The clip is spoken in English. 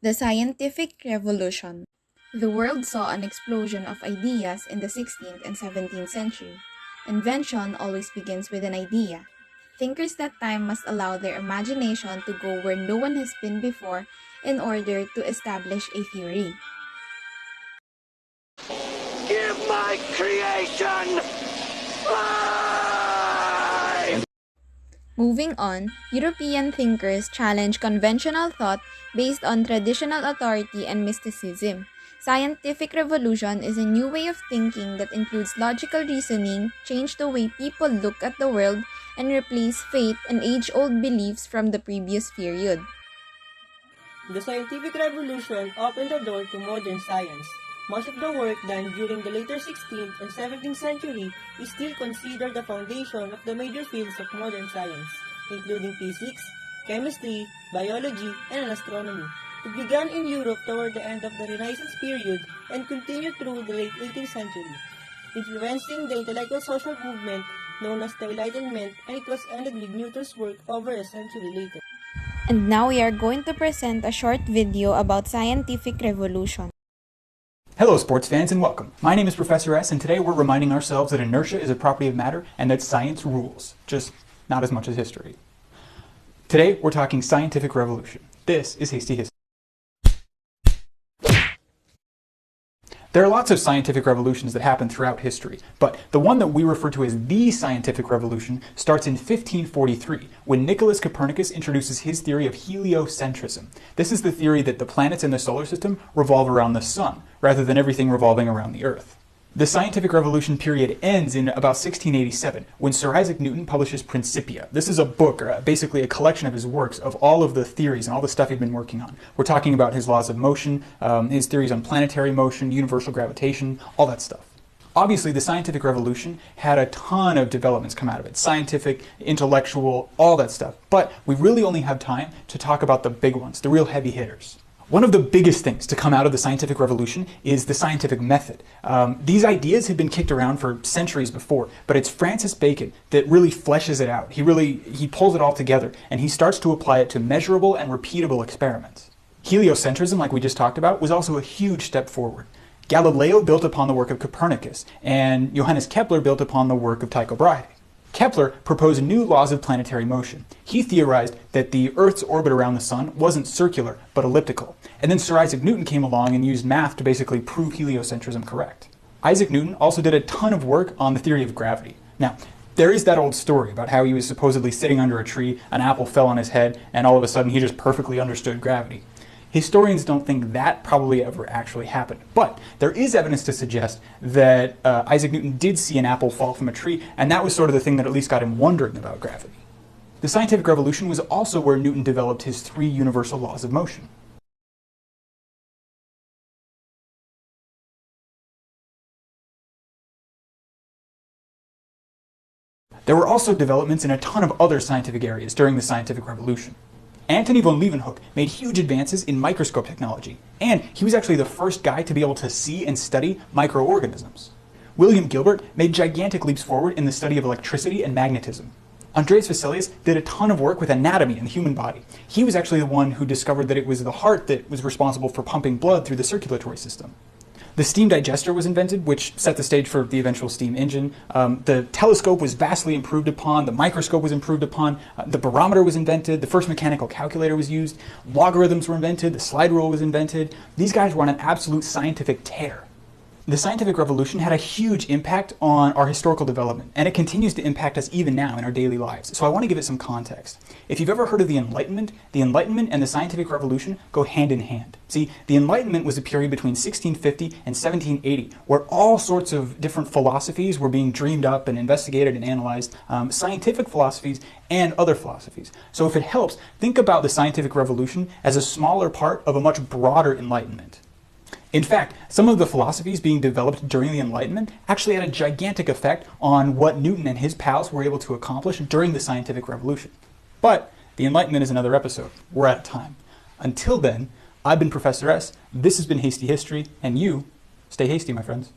The Scientific Revolution. The world saw an explosion of ideas in the 16th and 17th century. Invention always begins with an idea. Thinkers that time must allow their imagination to go where no one has been before in order to establish a theory. Give my creation life! Moving on, European thinkers challenged conventional thought based on traditional authority and mysticism. Scientific revolution is a new way of thinking that includes logical reasoning, change the way people look at the world, and replace faith and age-old beliefs from the previous period. The scientific revolution opened the door to modern science. Much of the work done during the later 16th and 17th century is still considered the foundation of the major fields of modern science, including physics, chemistry, biology, and astronomy. It began in Europe toward the end of the Renaissance period and continued through the late 18th century, influencing the intellectual social movement known as the Enlightenment, and it was ended with Newton's work over a century later. And now we are going to present a short video about scientific revolution. Hello sports fans and welcome. My name is Professor S and today we're reminding ourselves that inertia is a property of matter and that science rules, just not as much as history. Today we're talking scientific revolution. This is Hasty History. There are lots of scientific revolutions that happen throughout history, but the one that we refer to as the scientific revolution starts in 1543, when Nicholas Copernicus introduces his theory of heliocentrism. This is the theory that the planets in the solar system revolve around the sun, rather than everything revolving around the Earth. The scientific revolution period ends in about 1687, when Sir Isaac Newton publishes Principia. This is a book, basically a collection of his works, of all of the theories and all the stuff he'd been working on. We're talking about his laws of motion, his theories on planetary motion, universal gravitation, all that stuff. Obviously, the scientific revolution had a ton of developments come out of it. Scientific, intellectual, all that stuff. But we really only have time to talk about the big ones, the real heavy hitters. One of the biggest things to come out of the scientific revolution is the scientific method. These ideas had been kicked around for centuries before, but it's Francis Bacon that really fleshes it out. He pulls it all together, and he starts to apply it to measurable and repeatable experiments. Heliocentrism, like we just talked about, was also a huge step forward. Galileo built upon the work of Copernicus, and Johannes Kepler built upon the work of Tycho Brahe. Kepler proposed new laws of planetary motion. He theorized that the Earth's orbit around the sun wasn't circular, but elliptical. And then Sir Isaac Newton came along and used math to basically prove heliocentrism correct. Isaac Newton also did a ton of work on the theory of gravity. Now, there is that old story about how he was supposedly sitting under a tree, an apple fell on his head, and all of a sudden he just perfectly understood gravity. Historians don't think that probably ever actually happened, but there is evidence to suggest that Isaac Newton did see an apple fall from a tree, and that was sort of the thing that at least got him wondering about gravity. The scientific revolution was also where Newton developed his three universal laws of motion. There were also developments in a ton of other scientific areas during the scientific revolution. Antony von Leeuwenhoek made huge advances in microscope technology, and he was actually the first guy to be able to see and study microorganisms. William Gilbert made gigantic leaps forward in the study of electricity and magnetism. Andreas Vesalius did a ton of work with anatomy in the human body. He was actually the one who discovered that it was the heart that was responsible for pumping blood through the circulatory system. The steam digester was invented, which set the stage for the eventual steam engine. The telescope was vastly improved upon. The microscope was improved upon. The barometer was invented. The first mechanical calculator was used. Logarithms were invented. The slide rule was invented. These guys were on an absolute scientific tear. The scientific revolution had a huge impact on our historical development, and it continues to impact us even now in our daily lives. So I want to give it some context. If you've ever heard of the Enlightenment and the scientific revolution go hand in hand. See, the Enlightenment was a period between 1650 and 1780, where all sorts of different philosophies were being dreamed up and investigated and analyzed, scientific philosophies and other philosophies. So if it helps, think about the scientific revolution as a smaller part of a much broader Enlightenment. In fact, some of the philosophies being developed during the Enlightenment actually had a gigantic effect on what Newton and his pals were able to accomplish during the scientific revolution. But the Enlightenment is another episode. We're out of time. Until then, I've been Professor S, this has been Hasty History, and you stay hasty, my friends.